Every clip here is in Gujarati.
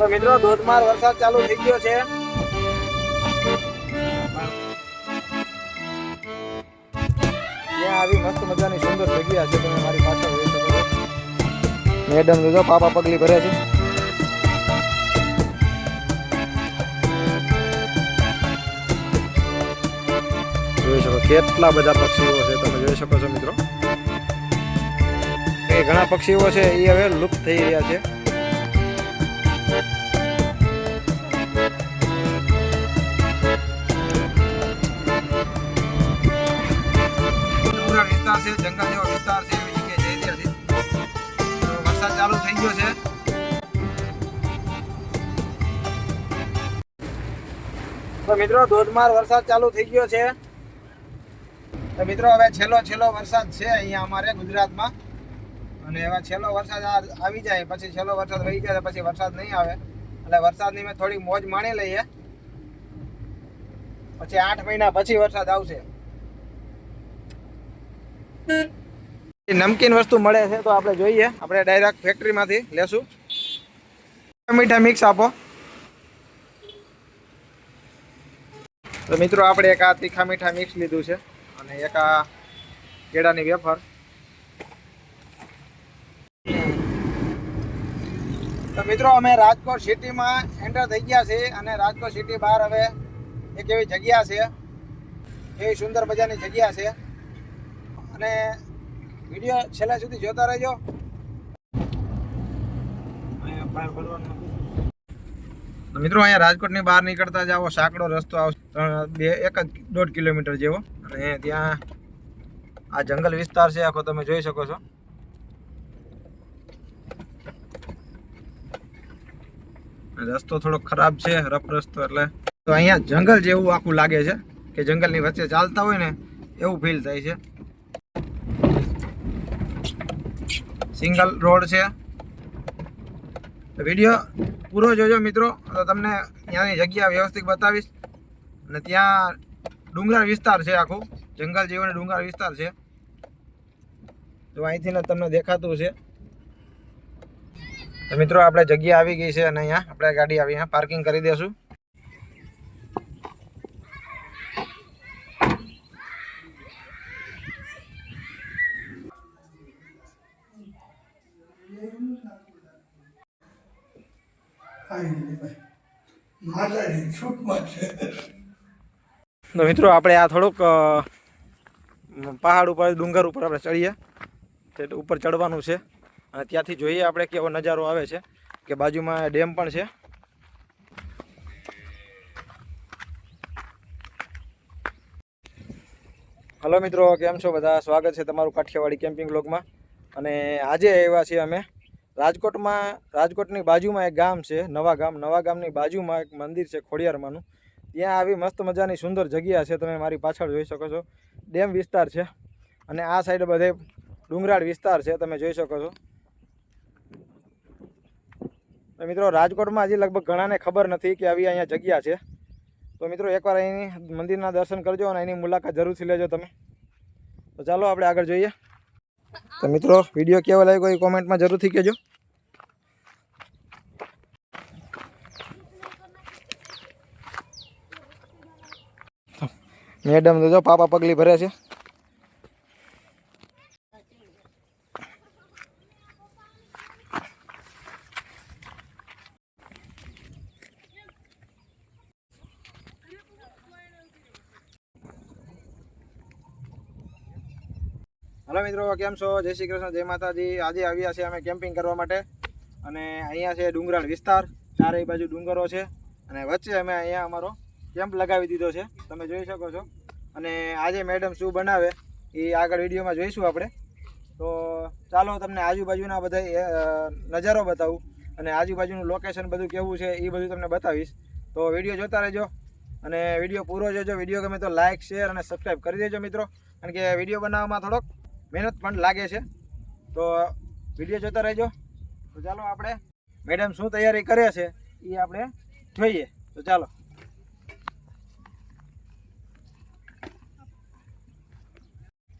તો મિત્રો ધોધમાર વરસાદ ચાલુ થઈ ગયો છે. ત્યાં આવી મસ્ત મજાની સુંદર જગ્યા છે, તમે મારી પાછળ જોઈ શકો છો. મેડમ જો પાપા પગલી ભરે છે. જોઈ શકો કેટલા બધા પક્ષીઓ છે, તમે જોઈ શકો છો મિત્રો. એ ઘણા પક્ષીઓ છે એ હવે લુપ્ત થઈ રહ્યા છે. વિસ્તાર છે, જંગલ જેવો વિસ્તાર છે, એવી જગ્યાએ જઈ રહ્યા છે. તો વરસાદ ચાલુ થઈ ગયો છે. તો મિત્રો ધોધમાર વરસાદ ચાલુ થઈ ગયો છે. તો મિત્રો હવે છેલ્લો વરસાદ છે અહીંયા અમારે ગુજરાતમાં, અને હવે છેલ્લો વરસાદ આવી જાય પછી છેલ્લો વરસાદ રહી જાય પછી વરસાદ નહીં આવે, એટલે વરસાદની મેં થોડી મોજ માણી લઈએ, પછી 8 મહિના પછી વરસાદ આવશે. નમકીન વસ્તુ મળે છે તો આપણે જોઈએ, આપણે ડાયરેક્ટ ફેક્ટરીમાંથી લેશું. મીઠા મિક્સ આપો. તો મિત્રો આપણે એક આ તીખા મીઠા મિક્સ લીધું છે અને એક આ કેળાની વેફર. તો મિત્રો અમે રાજકોટ સિટીમાં એન્ટર થઈ ગયા છે, અને રાજકોટ સિટી બહાર હવે એક એવી જગ્યા છે, એવી સુંદર મજાની જગ્યા છે, અને વિડીયો છેલ્લા સુધી જોતા રહેજો. મિત્રો અહીંયા રાજકોટની બહાર નીકળતા જ આવો સાંકડો રસ્તો આવશે, 1.5 કિલોમીટર જેવો, અને ત્યાં આ જંગલ વિસ્તાર છે આખો, તમે જોઈ શકો છો. રસ્તો થોડો ખરાબ છે, રફ રસ્તો, એટલે તો અહીંયા જંગલ જેવું આખું લાગે છે, કે જંગલની વચ્ચે ચાલતા હોય ને એવું ફીલ થાય છે. સિંગલ રોડ છે. વિડીયો પૂરો જોજો મિત્રો, તો તમને ત્યાંની જગ્યા વ્યવસ્થિત બતાવીશ. અને ત્યાં ડુંગર વિસ્તાર છે, આખું જંગલ જેવો ડુંગર વિસ્તાર છે. તો અહીંથી તમને દેખાતું છે. તો મિત્રો આપણે જગ્યા આવી ગઈ છે, અને અહીંયા આપણે ગાડી આવી અહીંયા પાર્કિંગ કરી દઈશું. તો મિત્રો આપણે આ થોડુંક પહાડ ઉપર ડુંગર ઉપર આપણે ચડીએ, તે ઉપર ચડવાનું છે, અને ત્યાંથી જોઈએ આપણે કેવો નજારો આવે છે, કે બાજુમાં ડેમ પણ છે. હલો મિત્રો, કેમ છો બધા? સ્વાગત છે તમારું કાઠિયાવાડી કેમ્પિંગ વ્લોગમાં. અને આજે આવ્યા છીએ અમે રાજકોટની બાજુમાં એક ગામ છે, નવા ગામની બાજુમાં એક મંદિર છે ખોડિયારમાંનું. ત્યાં આવી મસ્ત મજાની સુંદર જગ્યા છે, તમે મારી પાછળ જોઈ શકો છો. ડેમ વિસ્તાર છે, અને આ સાઈડ બધે ડુંગરાળ વિસ્તાર છે, તમે જોઈ શકો છો. મિત્રો રાજકોટમાં હજી લગભગ ઘણાને ખબર નથી કે આવી અહીંયા જગ્યા છે. તો મિત્રો એકવાર અહીંની મંદિરના દર્શન કરજો અને એની મુલાકાત જરૂરથી લેજો તમે. તો ચાલો આપણે આગળ જોઈએ. તો મિત્રો વિડીયો કેવો લાગ્યો એ કોમેન્ટમાં જરૂરથી કહેજો. મેડમ તો જો પાપા પગલી ભરે છે. હલો મિત્રો, કેમ છો? જય શ્રી કૃષ્ણ, જય માતાજી. આજે આવ્યા છે અમે કેમ્પિંગ કરવા માટે, અને અહીંયા છે ડુંગરાળ વિસ્તાર, ચારેય બાજુ ડુંગરો છે, અને વચ્ચે અમે અહીંયા અમારો કેમ્પ લગાવી દીધો છે, તમે જોઈ શકો છો. અને આજે મેડમ શું બનાવે એ આગળ વિડીયોમાં જોઈશું આપણે. તો ચાલો તમને આજુબાજુના બધા નજારો બતાવું, અને આજુબાજુનું લોકેશન બધું કેવું છે એ બધું તમને બતાવીશ. તો વિડીયો જોતા રહેજો, અને વિડીયો પૂરો જોજો. વિડીયો ગમે તો લાઇક, શેર અને સબસ્ક્રાઈબ કરી દેજો મિત્રો, કારણ કે વિડીયો બનાવવામાં થોડોક મહેનત પણ લાગે છે. તો વિડીયો જોતા રહેજો. તો ચાલો આપણે મેડમ શું તૈયારી કરે છે એ આપણે જોઈએ. તો ચાલો.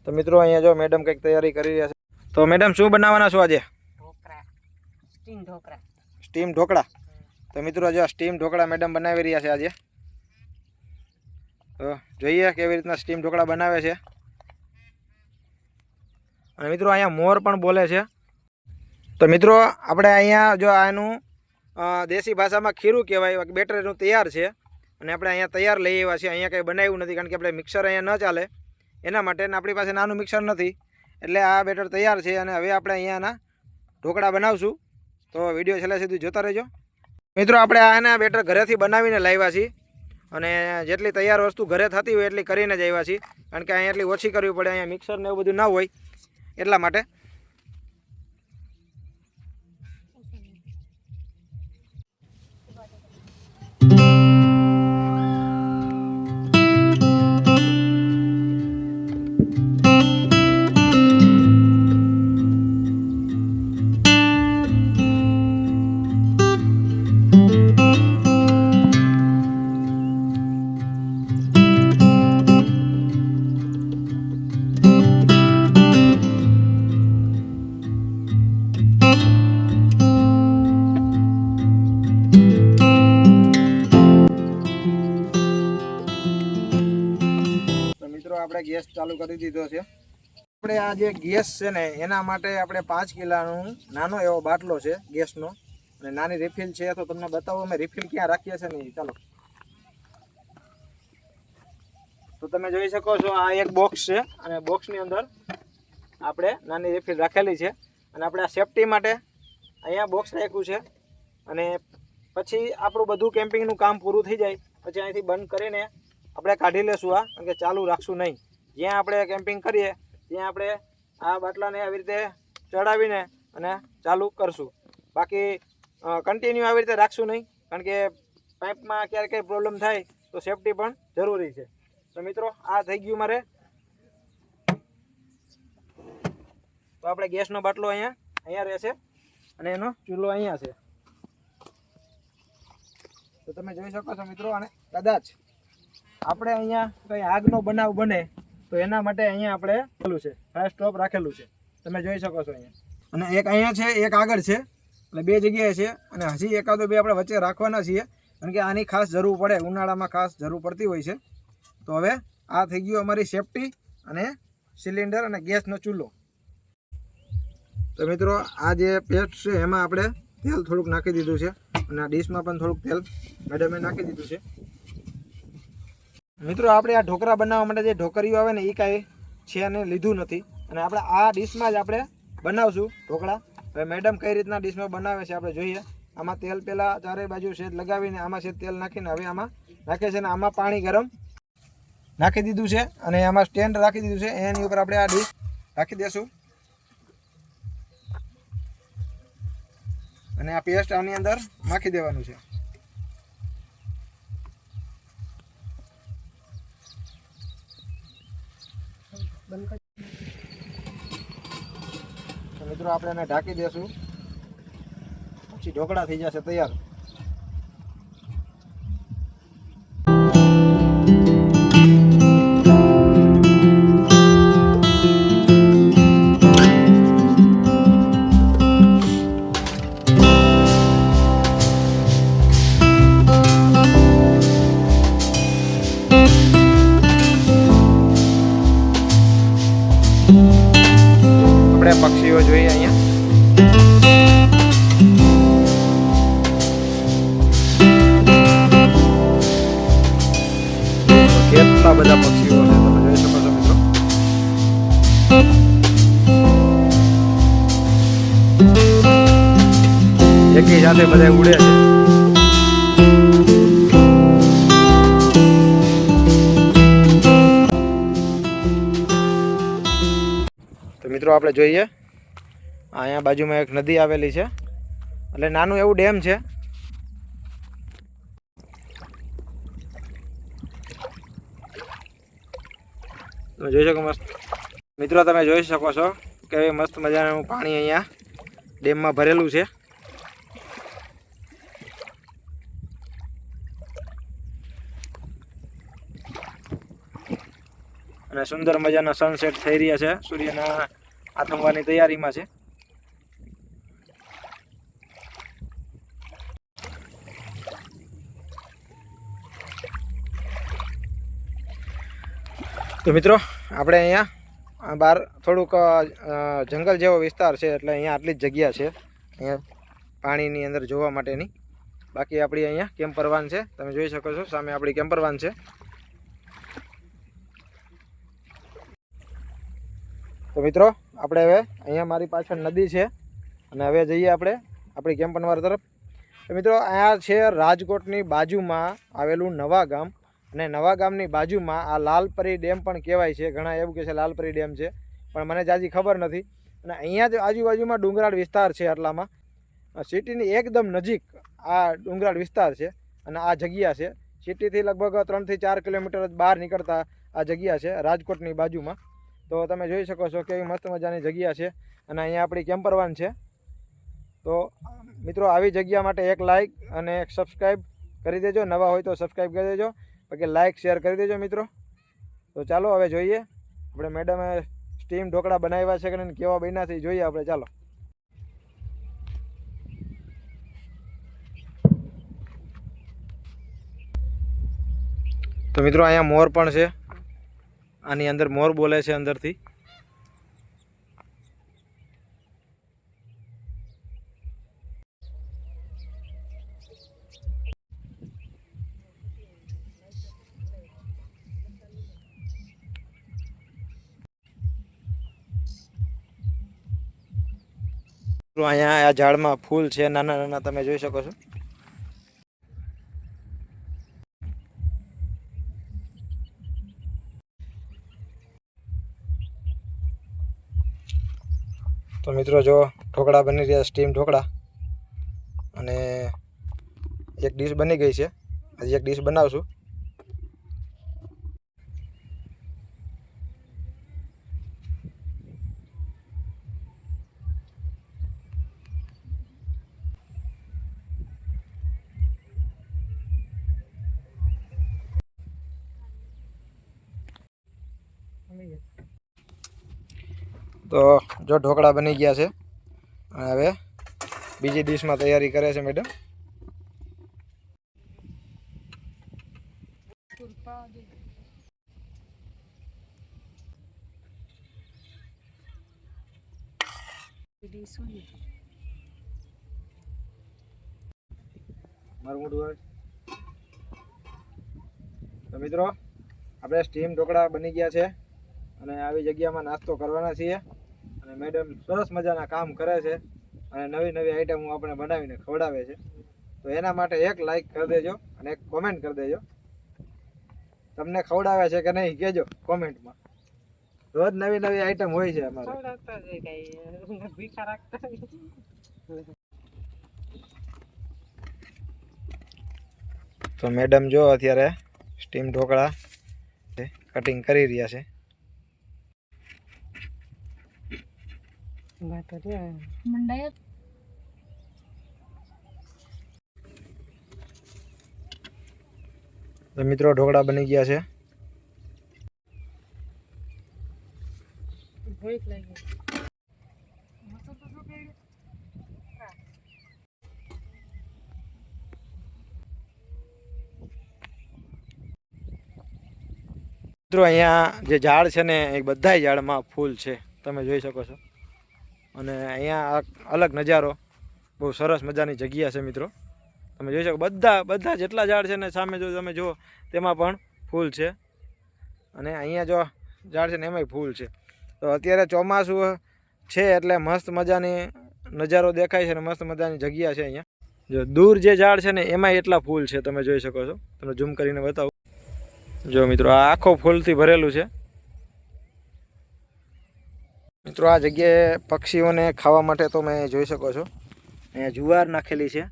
તો મિત્રો અહીંયા જો મેડમ કંઈક તૈયારી કરી રહ્યા છે. તો મેડમ શું બનાવવાના છો આજે? ઢોકળા, સ્ટીમ ઢોકળા. સ્ટીમ ઢોકળા. તો મિત્રો જો સ્ટીમ ઢોકળા મેડમ બનાવી રહ્યા છે આજે. તો જોઈએ કેવી રીતના સ્ટીમ ઢોકળા બનાવે છે. અને મિત્રો અહીંયા મોર પણ બોલે છે. તો મિત્રો આપણે અહીંયા જો આનું દેશી ભાષામાં ખીરું કહેવાય, બેટર એનું તૈયાર છે. અને આપણે અહીંયા તૈયાર લઈ આવ્યા છીએ. અહીંયા કંઈ બનાવ્યું નથી, કારણ કે આપણે મિક્સર અહીંયા ન ચાલે એના માટે. આપણી પાસે નાનું મિક્સર નથી, એટલે આ બેટર તૈયાર છે. અને હવે આપણે અહીંયાના ઢોકળા બનાવશું. તો વિડીયો છેલ્લે સુધી જોતા રહેજો. મિત્રો આપણે આના બેટર ઘરેથી બનાવીને લાવ્યા છીએ. અને જેટલી તૈયાર વસ્તુ ઘરે થતી હોય એટલી કરીને જ આવ્યા છીએ, કારણ કે અહીંયા એટલી ઓછી કરવી પડે. અહીંયા મિક્સર ને એવું બધું ના હોય એટલા માટે. આપણે ગેસ ચાલુ કરી દીધો છે. આપણે આ જે ગેસ છે ને એના માટે આપણે 5 કિલોનું નાનો એવો બાટલો છે ગેસનો, અને નાની રિફિલ છે. તો તમને બતાવો અમે રિફિલ ક્યાં રાખીએ છીએ ને. ચાલો, તો તમે જોઈ શકો છો આ એક બોક્સ છે, અને બોક્સની અંદર આપણે નાની રિફિલ રાખેલી છે. અને આપણે આ સેફટી માટે અહીંયા બોક્સ રાખ્યું છે. અને પછી આપણું બધું કેમ્પિંગનું કામ પૂરું થઈ જાય પછી અહીંથી બંધ કરીને આપણે કાઢી લેશું આ, કારણ કે ચાલુ રાખશું નહીં. જ્યાં આપણે કેમ્પિંગ કરીએ ત્યાં આપણે આ બાટલાને આવી રીતે ચડાવીને અને ચાલુ કરશું. બાકી કન્ટિન્યુ આવી રીતે રાખશું નહીં, કારણ કે પાઇપમાં ક્યારેક કંઈ પ્રોબ્લેમ થાય તો સેફટી પણ જરૂરી છે. તો મિત્રો આ થઈ ગયું તો આપણે ગેસનો બાટલો અહીંયા રહેશે, અને એનો ચૂલો અહીંયા છે. તો તમે જોઈ શકો છો મિત્રો. અને કદાચ આપણે અહીંયા કંઈ આગનો બનાવ બને તો એના માટે અહીંયા આપણે પેલું છે ફાયર સ્ટોપ રાખેલું છે, તમે જોઈ શકો છો અહીંયા. અને એક અહીંયા છે, એક આગળ છે, એટલે 2 જગ્યાએ છે. અને હજી એકાદો 2 આપણે વચ્ચે રાખવાના છીએ, કારણ કે આની ખાસ જરૂર પડે, ઉનાળામાં ખાસ જરૂર પડતી હોય છે. તો હવે આ થઈ ગયું અમારી સેફટી અને સિલિન્ડર અને ગેસનો ચૂલો. તો મિત્રો આ જે પેસ્ટ છે એમાં આપણે તેલ થોડુંક નાખી દીધું છે, અને આ ડીશમાં પણ થોડુંક તેલ મેડમે નાખી દીધું છે. મિત્રો આપણે આ ઢોકળા બનાવવા માટે જે ઢોકરીઓ આવે ને એ કાંઈ છે અને લીધું નથી, અને આપણે આ ડીશમાં જ આપણે બનાવશું ઢોકળા. હવે મેડમ કઈ રીતના ડીશમાં બનાવે છે આપણે જોઈએ. આમાં તેલ પહેલાં ચારે બાજુ સેજ લગાવીને આમાં સેજ તેલ નાખીને હવે આમાં નાખે છે, ને આમાં પાણી ગરમ નાખી દીધું છે, અને આમાં સ્ટેન્ડ રાખી દીધું છે. એની ઉપર આપણે આ ડીશ રાખી દઈશું, અને આ પેસ્ટ આની અંદર નાખી દેવાનું છે. તો મિત્રો આપણે એને ઢાંકી દેશું, પછી ઢોકળા થઈ જશે તૈયાર. પક્ષીઓ જોઈએ અહીંયા. કેટલા બધા પક્ષીઓ છે તમે જોઈ શકો છો મિત્રો. એકી સાથે બધા ઉડે છે. તો મિત્રો આપણે જોઈએ અહીંયા બાજુમાં એક નદી આવેલી છે, એટલે નાનું એવું ડેમ છે. તમે જોઈ શકો મસ્ત મિત્રો, તમે જોઈ શકો છો કે મસ્ત મજાનું પાણી અહીંયા ડેમમાં ભરેલું છે. અને સુંદર મજાના સનસેટ થઈ રહ્યા છે, સૂર્યના આથમવાની તૈયારીમાં છે. તો મિત્રો આપણે અહીંયા બહાર થોડુંક જંગલ જેવો વિસ્તાર છે, એટલે અહીંયા આટલી જ જગ્યા છે અહીંયા પાણીની અંદર જોવા માટેની. બાકી આપણી અહીંયા કેમ્પર વાન છે, તમે જોઈ શકો છો સામે આપણી કેમ્પર વાન છે. તો મિત્રો આપણે હવે અહીંયા મારી પાછળ નદી છે અને હવે જઈએ આપણે આપણી કેમ્પર વાન તરફ. તો મિત્રો અહીંયા છે રાજકોટની બાજુમાં આવેલું નવા ગામ, અને નવા ગામની બાજુમાં આ લાલપરી ડેમ પણ કહેવાય છે. ઘણા એવું કહે છે લાલપરી ડેમ છે, પણ મને જાજી ખબર નથી. અને અહીંયા જ આજુબાજુમાં ડુંગરાળ વિસ્તાર છે, આટલામાં સિટીની એકદમ નજીક આ ડુંગરાળ વિસ્તાર છે. અને આ જગ્યા છે સિટીથી લગભગ 3 થી 4 કિલોમીટર જ બહાર નીકળતા આ જગ્યા છે રાજકોટની બાજુમાં. તો તમે જોઈ શકો છો કેવી મસ્ત મજાની જગ્યા છે. અને અહીંયા આપણી કેમ્પર વાન છે. તો મિત્રો આવી જગ્યા માટે એક લાઇક અને એક સબસ્ક્રાઈબ કરી દેજો. નવા હોય તો સબસ્ક્રાઈબ કરી દેજો, બાકી લાઇક શેર કરી દેજો મિત્રો. તો ચાલો હવે જોઈએ આપણે મેડમે સ્ટીમ ઢોકળા બનાવ્યા છે કે નહીં, કેવા બન્યા છે જોઈએ આપણે. ચાલો. તો મિત્રો અહીંયા મોર પણ છે, આની અંદર મોર બોલે છે અંદરથી. અહીંયા આ ઝાડમાં ફૂલ છે નાના નાના, તમે જોઈ શકો છો. તો મિત્રો જો ઢોકળા બની રહ્યા, સ્ટીમ ઢોકળા, અને એક ડીશ બની ગઈ છે, હજી એક ડીશ બનાવશું. તો જો ઢોકળા બની ગયા છે, અને હવે બીજી ડીશમાં તૈયારી કરે છે મેડમ. તો મિત્રો આપણે સ્ટીમ ઢોકળા બની ગયા છે, અને આવી જગ્યામાં નાસ્તો કરવાના છીએ. અને મેડમ સરસ મજાના કામ કરે છે, અને નવી નવી આઈટમો આપણે બનાવીને ખવડાવે છે. તો એના માટે એક લાઈક કરી દેજો અને એક કોમેન્ટ કરી દેજો. તમને ખવડાવે છે કે નહીં કહેજો કોમેન્ટમાં. રોજ નવી નવી આઈટમ હોય છે અમારે. તો મેડમ જો અત્યારે સ્ટીમ ઢોકળા કટિંગ કરી રહ્યા છે. તો મિત્રો ઢોકળા બની ગયા છે. મિત્રો અહીંયા જે ઝાડ છે ને એ બધાય ઝાડમાં ફૂલ છે, તમે જોઈ શકો છો. અને અહીંયા અલગ નજારો, બહુ સરસ મજાની જગ્યા છે મિત્રો. તમે જોઈ શકો બધા જેટલા ઝાડ છે ને સામે જો તમે જુઓ તેમાં પણ ફૂલ છે. અને અહીંયા જો ઝાડ છે ને એમાંય ફૂલ છે. તો અત્યારે ચોમાસું છે એટલે મસ્ત મજાની નજારો દેખાય છે, ને મસ્ત મજાની જગ્યા છે અહીંયા. જો દૂર જે ઝાડ છે ને એમાંય એટલા ફૂલ છે, તમે જોઈ શકો છો. તમે ઝૂમ કરીને બતાવો. જો મિત્રો આ આખો ફૂલથી ભરેલું છે. મિત્રો આ જગ્યાએ પક્ષીઓને ખાવા માટે તો મેં જોઈ શકો છો અહીંયા જુવાર નાખેલી છે.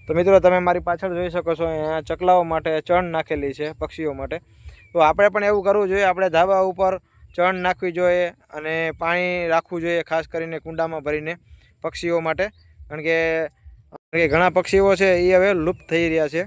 તો મિત્રો તમે મારી પાછળ જોઈ શકો છો અહીંયા ચકલાઓ માટે ચણ નાખેલી છે, પક્ષીઓ માટે. તો આપણે પણ એવું કરવું જોઈએ, આપણે ધાબા ઉપર ચણ નાખવી જોઈએ અને પાણી રાખવું જોઈએ, ખાસ કરીને કુંડામાં ભરીને પક્ષીઓ માટે. કારણ કે ઘણા પક્ષીઓ છે એ હવે લુપ્ત થઈ રહ્યા છે.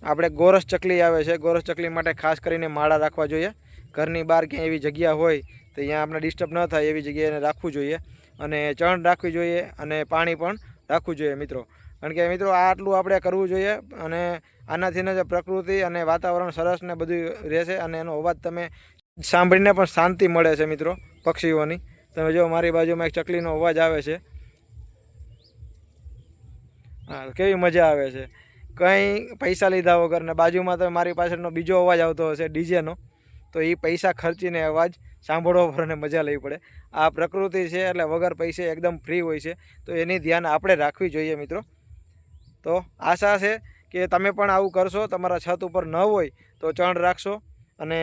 આપણે ગોરસ ચકલી આવે છે, ગોરસ ચકલી માટે ખાસ કરીને માળા રાખવા જોઈએ. ઘરની બહાર ક્યાંય એવી જગ્યા હોય તો અહીંયા આપણે ડિસ્ટર્બ ન થાય એવી જગ્યાએ રાખવું જોઈએ. અને ચણ રાખવી જોઈએ અને પાણી પણ રાખવું જોઈએ મિત્રો. કારણ કે મિત્રો આ આટલું આપણે કરવું જોઈએ અને આનાથી ને પ્રકૃતિ અને વાતાવરણ સરસ ને બધું રહેશે અને એનો અવાજ તમે સાંભળીને પણ શાંતિ મળે છે મિત્રો પક્ષીઓની. તમે જો મારી બાજુમાં એક ચકલીનો અવાજ આવે છે. હા, કેવી મજા આવે છે, કંઈ પૈસા લીધા વગર. ને બાજુમાં તો મારી પાછળનો બીજો અવાજ આવતો હશે ડીજેનો, તો એ પૈસા ખર્ચીને અવાજ સાંભળવો પડે અને મજા લેવી પડે. આ પ્રકૃતિ છે એટલે વગર પૈસે એકદમ ફ્રી હોય છે, તો એની ધ્યાન આપણે રાખવી જોઈએ મિત્રો. તો આશા છે કે તમે પણ આવું કરશો. તમારા છત ઉપર ન હોય તો ચણ રાખશો અને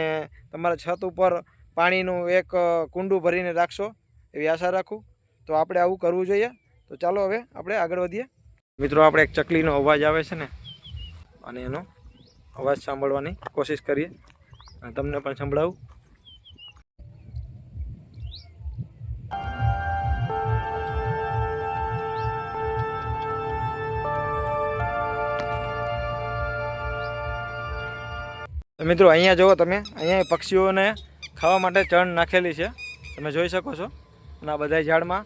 તમારા છત ઉપર પાણીનું એક કુંડું ભરીને રાખશો એવી આશા રાખું. તો આપણે આવું કરવું જોઈએ. તો ચાલો હવે આપણે આગળ વધીએ. મિત્રો આપણે એક ચકલીનો અવાજ આવે છે ને, અને એનો અવાજ સાંભળવાની કોશિશ કરીએ અને તમને પણ સંભળાવું. મિત્રો અહીંયા જુઓ તમે, અહીંયા પક્ષીઓને ખાવા માટે ચણ નાખેલી છે, તમે જોઈ શકો છો. અને આ બધા ઝાડમાં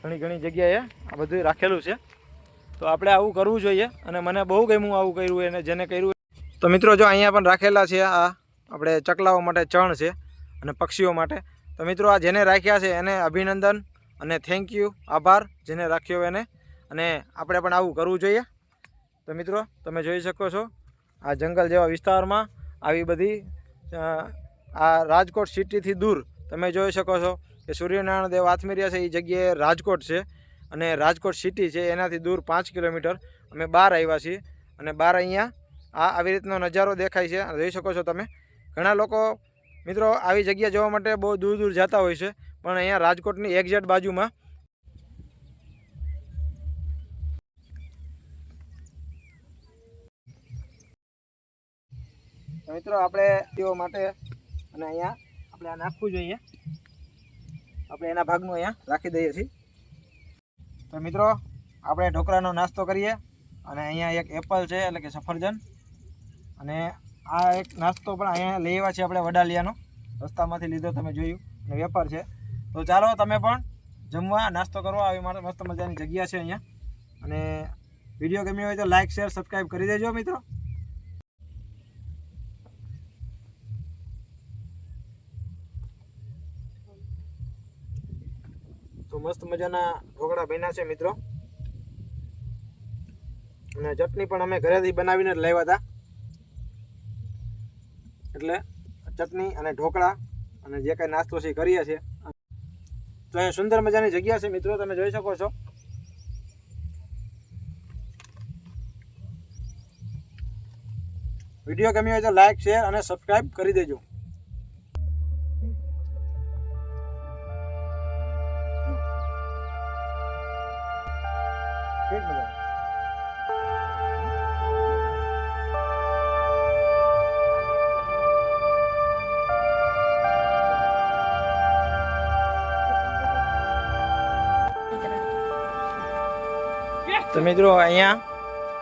ઘણી જગ્યાએ આ બધું રાખેલું છે. તો આપણે આવું કરવું જોઈએ અને મને બહુ ગમ્યું આવું કર્યું એને જેને કર્યું. તો મિત્રો જો અહીંયા પણ રાખેલા છે આ આપણે ચકલાઓ માટે ચણ છે અને પક્ષીઓ માટે. તો મિત્રો આ જેને રાખ્યા છે એને અભિનંદન અને થેન્ક યુ, આભાર જેને રાખ્યો એને. અને આપણે પણ આવું કરવું જોઈએ. તો મિત્રો તમે જોઈ શકો છો આ જંગલ જેવા વિસ્તારમાં આવી બધી આ રાજકોટ સિટીથી દૂર તમે જોઈ શકો છો કે સૂર્યનારાયણ દેવ આથમેરિયા છે એ જગ્યાએ રાજકોટ છે અને રાજકોટ સિટી છે એનાથી દૂર 5 કિલોમીટર અમે બહાર આવ્યા છીએ. અને બહાર અહીંયા આવી રીતનો નજારો દેખાય છે, જોઈ શકો છો તમે. ઘણા લોકો મિત્રો આવી જગ્યા જોવા માટે બહુ દૂર જતા હોય છે, પણ અહીંયા રાજકોટની એક્ઝેક્ટ બાજુમાં મિત્રો આપણે તેઓ માટે અને અહીંયા આપણે આ નાખવું જોઈએ. આપણે એના ભાગનું અહીંયા રાખી દઈએ છીએ. તો મિત્રો આપણે ઢોકળાનો નાસ્તો કરીએ અને અહીંયા એક એપલ છે એટલે કે સફરજન, અને આ એક નાસ્તો પણ અહીંયા લઈ આવ્યા છે આપણે વડાલિયાનો, રસ્તામાંથી લીધો તમે જોયું, અને વેપાર છે. તો ચાલો તમે પણ જમવા નાસ્તો કરવા આવી માટે મસ્ત મજાની જગ્યા છે અહીંયા. અને વિડીયો ગમ્યો હોય તો લાઇક શેર સબસ્ક્રાઈબ કરી દેજો મિત્રો. તો મસ્ત મજાના ઢોકળા બન્યા છે મિત્રો, અને ચટણી પણ અમે ઘરેથી બનાવીને જ લાવ્યા હતા. એટલે ચટણી અને ઢોકળા અને જે કાંઈ નાસ્તો છે એ કરીએ છીએ. તો અહીંયા સુંદર મજાની જગ્યા છે મિત્રો, તમે જોઈ શકો છો. વિડીયો ગમ્યો હોય તો લાઇક શેર અને સબસ્ક્રાઈબ કરી દેજો. તો મિત્રો અહીંયા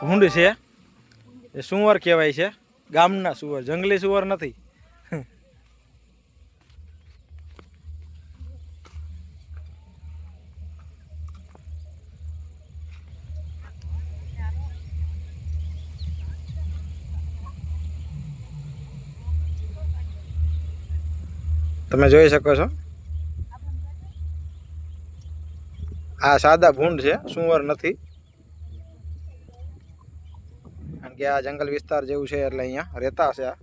ભૂંડ છે, એ સુવર કહેવાય છે, ગામના સુવર, જંગલી સુવર નથી. તમે જોઈ શકો છો આ સાદા ભૂંડ છે, સુવર નથી. કારણ કે આ જંગલ વિસ્તાર જેવું છે એટલે અહીંયા રહેતા હશે આ.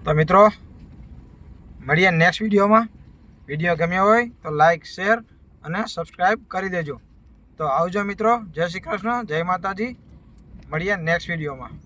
તો મિત્રો મળીએ નેક્સ્ટ વિડીયોમાં. વિડીયો ગમ્યો હોય તો લાઈક શેર અને સબસ્ક્રાઈબ કરી દેજો. તો આવજો મિત્રો, જય શ્રી કૃષ્ણ, જય માતાજી. મળીએ નેક્સ્ટ વિડીયોમાં.